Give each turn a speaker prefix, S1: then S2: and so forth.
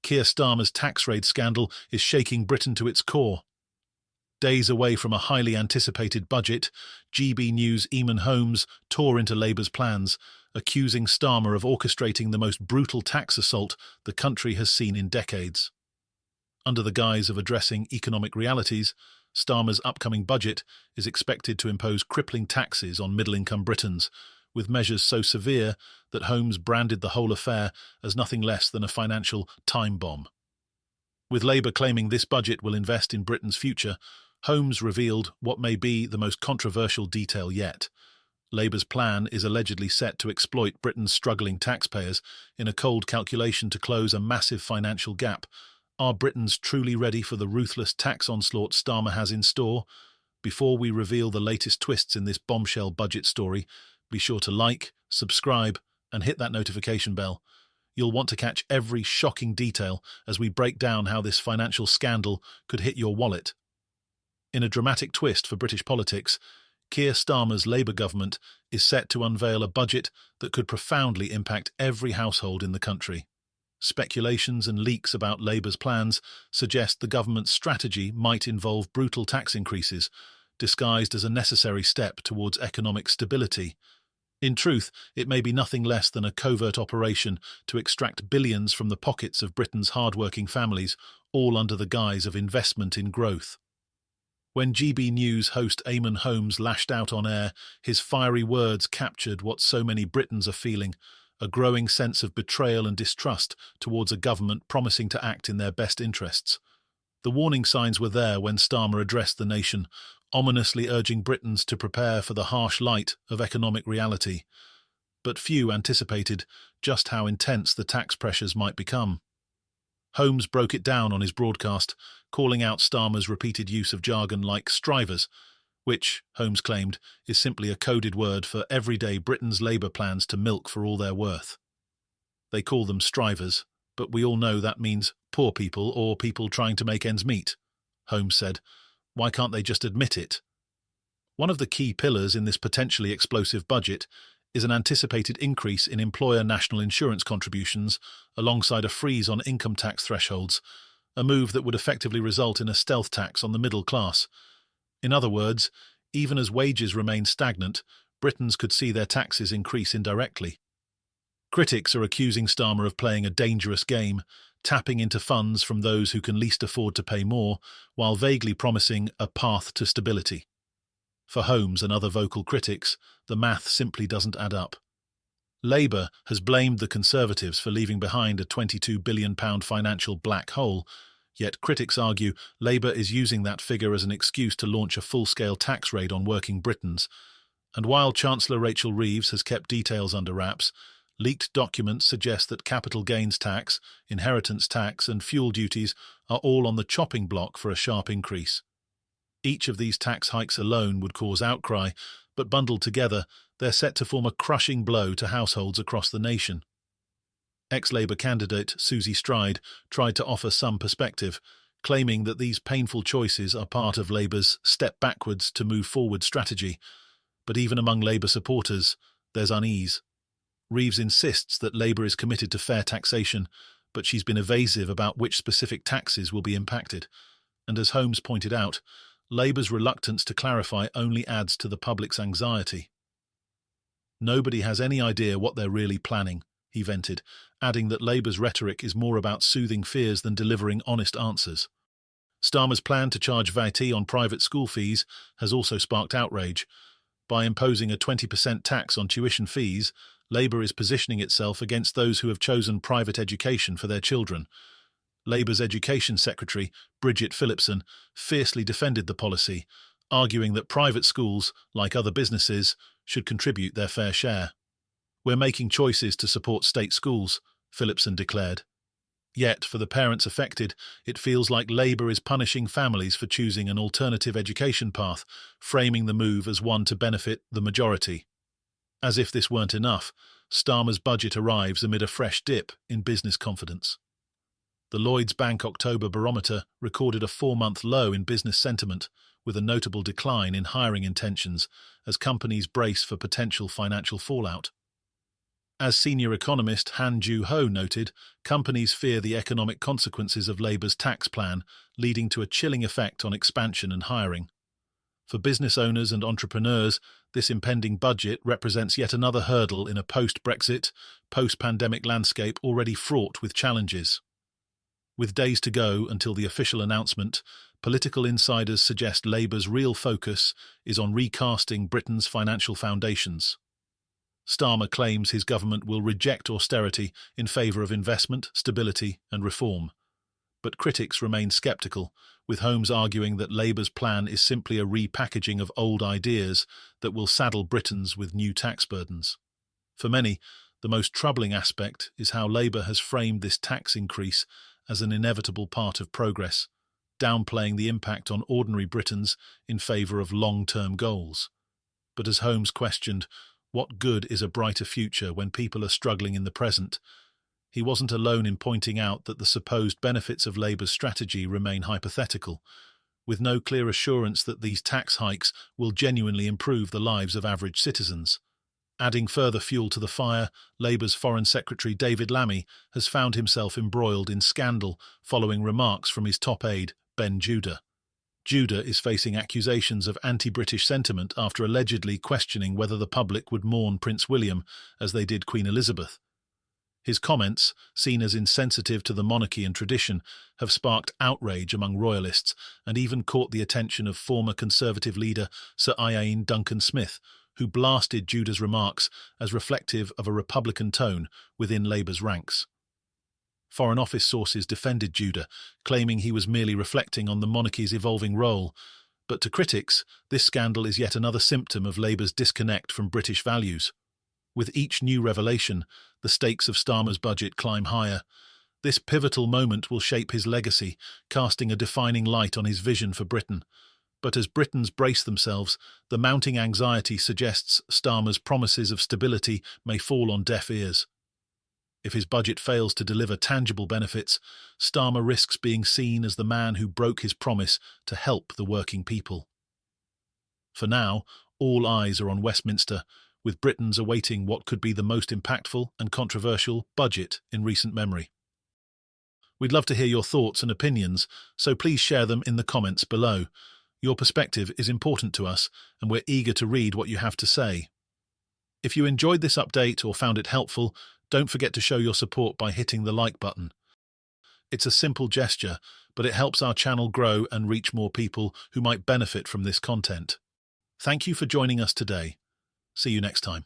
S1: Keir Starmer's tax raid scandal is shaking Britain to its core. Days away from a highly anticipated budget, GB News' Eamonn Holmes tore into Labour's plans, accusing Starmer of orchestrating the most brutal tax assault the country has seen in decades. Under the guise of addressing economic realities, Starmer's upcoming budget is expected to impose crippling taxes on middle-income Britons, with measures so severe that Holmes branded the whole affair as nothing less than a financial time bomb. With Labour claiming this budget will invest in Britain's future, Holmes revealed what may be the most controversial detail yet. Labour's plan is allegedly set to exploit Britain's struggling taxpayers in a cold calculation to close a massive financial gap. Are Britons truly ready for the ruthless tax onslaught Starmer has in store? Before we reveal the latest twists in this bombshell budget story, be sure to like, subscribe, and hit that notification bell. You'll want to catch every shocking detail as we break down how this financial scandal could hit your wallet. In a dramatic twist for British politics, Keir Starmer's Labour government is set to unveil a budget that could profoundly impact every household in the country. Speculations and leaks about Labour's plans suggest the government's strategy might involve brutal tax increases, disguised as a necessary step towards economic stability. In truth, it may be nothing less than a covert operation to extract billions from the pockets of Britain's hard-working families, all under the guise of investment in growth. When GB News host Eamonn Holmes lashed out on air, his fiery words captured what so many Britons are feeling, a growing sense of betrayal and distrust towards a government promising to act in their best interests. The warning signs were there when Starmer addressed the nation, ominously urging Britons to prepare for the harsh light of economic reality. But few anticipated just how intense the tax pressures might become. Holmes broke it down on his broadcast, calling out Starmer's repeated use of jargon like strivers, which, Holmes claimed, is simply a coded word for everyday Britain's Labour plans to milk for all they're worth. They call them strivers, but we all know that means poor people or people trying to make ends meet, Holmes said. Why can't they just admit it? One of the key pillars in this potentially explosive budget is an anticipated increase in employer national insurance contributions alongside a freeze on income tax thresholds, a move that would effectively result in a stealth tax on the middle class. In other words, even as wages remain stagnant, Britons could see their taxes increase indirectly. Critics are accusing Starmer of playing a dangerous game, tapping into funds from those who can least afford to pay more, while vaguely promising a path to stability. For Holmes and other vocal critics, the math simply doesn't add up. Labour has blamed the Conservatives for leaving behind a £22 billion financial black hole, yet critics argue Labour is using that figure as an excuse to launch a full-scale tax raid on working Britons. And while Chancellor Rachel Reeves has kept details under wraps, leaked documents suggest that capital gains tax, inheritance tax and fuel duties are all on the chopping block for a sharp increase. Each of these tax hikes alone would cause outcry, but bundled together, they're set to form a crushing blow to households across the nation. Ex-Labour candidate Susie Stride tried to offer some perspective, claiming that these painful choices are part of Labour's step backwards to move forward strategy. But even among Labour supporters, there's unease. Reeves insists that Labour is committed to fair taxation, but she's been evasive about which specific taxes will be impacted. And as Holmes pointed out, Labour's reluctance to clarify only adds to the public's anxiety. Nobody has any idea what they're really planning, he vented, adding that Labour's rhetoric is more about soothing fears than delivering honest answers. Starmer's plan to charge VAT on private school fees has also sparked outrage. By imposing a 20% tax on tuition fees, Labour is positioning itself against those who have chosen private education for their children. Labour's Education Secretary, Bridget Phillipson, fiercely defended the policy, arguing that private schools, like other businesses, should contribute their fair share. We're making choices to support state schools, Phillipson declared. Yet, for the parents affected, it feels like Labour is punishing families for choosing an alternative education path, framing the move as one to benefit the majority. As if this weren't enough, Starmer's budget arrives amid a fresh dip in business confidence. The Lloyds Bank October barometer recorded a 4-month low in business sentiment, with a notable decline in hiring intentions as companies brace for potential financial fallout. As senior economist Han Ju-ho noted, companies fear the economic consequences of Labour's tax plan, leading to a chilling effect on expansion and hiring. For business owners and entrepreneurs, this impending budget represents yet another hurdle in a post-Brexit, post-pandemic landscape already fraught with challenges. With days to go until the official announcement, political insiders suggest Labour's real focus is on recasting Britain's financial foundations. Starmer claims his government will reject austerity in favour of investment, stability and reform. But critics remain sceptical, with Holmes arguing that Labour's plan is simply a repackaging of old ideas that will saddle Britons with new tax burdens. For many, the most troubling aspect is how Labour has framed this tax increase as an inevitable part of progress, downplaying the impact on ordinary Britons in favour of long-term goals. But as Holmes questioned, what good is a brighter future when people are struggling in the present? He wasn't alone in pointing out that the supposed benefits of Labour's strategy remain hypothetical, with no clear assurance that these tax hikes will genuinely improve the lives of average citizens. Adding further fuel to the fire, Labour's Foreign Secretary David Lammy has found himself embroiled in scandal following remarks from his top aide, Ben Judah. Judah is facing accusations of anti-British sentiment after allegedly questioning whether the public would mourn Prince William as they did Queen Elizabeth. His comments, seen as insensitive to the monarchy and tradition, have sparked outrage among royalists and even caught the attention of former Conservative leader Sir Ian Duncan Smith, who blasted Judah's remarks as reflective of a Republican tone within Labour's ranks. Foreign Office sources defended Judah, claiming he was merely reflecting on the monarchy's evolving role. But to critics, this scandal is yet another symptom of Labour's disconnect from British values. With each new revelation, the stakes of Starmer's budget climb higher. This pivotal moment will shape his legacy, casting a defining light on his vision for Britain. But as Britons brace themselves, the mounting anxiety suggests Starmer's promises of stability may fall on deaf ears. If his budget fails to deliver tangible benefits, Starmer risks being seen as the man who broke his promise to help the working people. For now, all eyes are on Westminster, with Britons awaiting what could be the most impactful and controversial budget in recent memory. We'd love to hear your thoughts and opinions, so please share them in the comments below. Your perspective is important to us, and we're eager to read what you have to say. If you enjoyed this update or found it helpful, don't forget to show your support by hitting the like button. It's a simple gesture, but it helps our channel grow and reach more people who might benefit from this content. Thank you for joining us today. See you next time.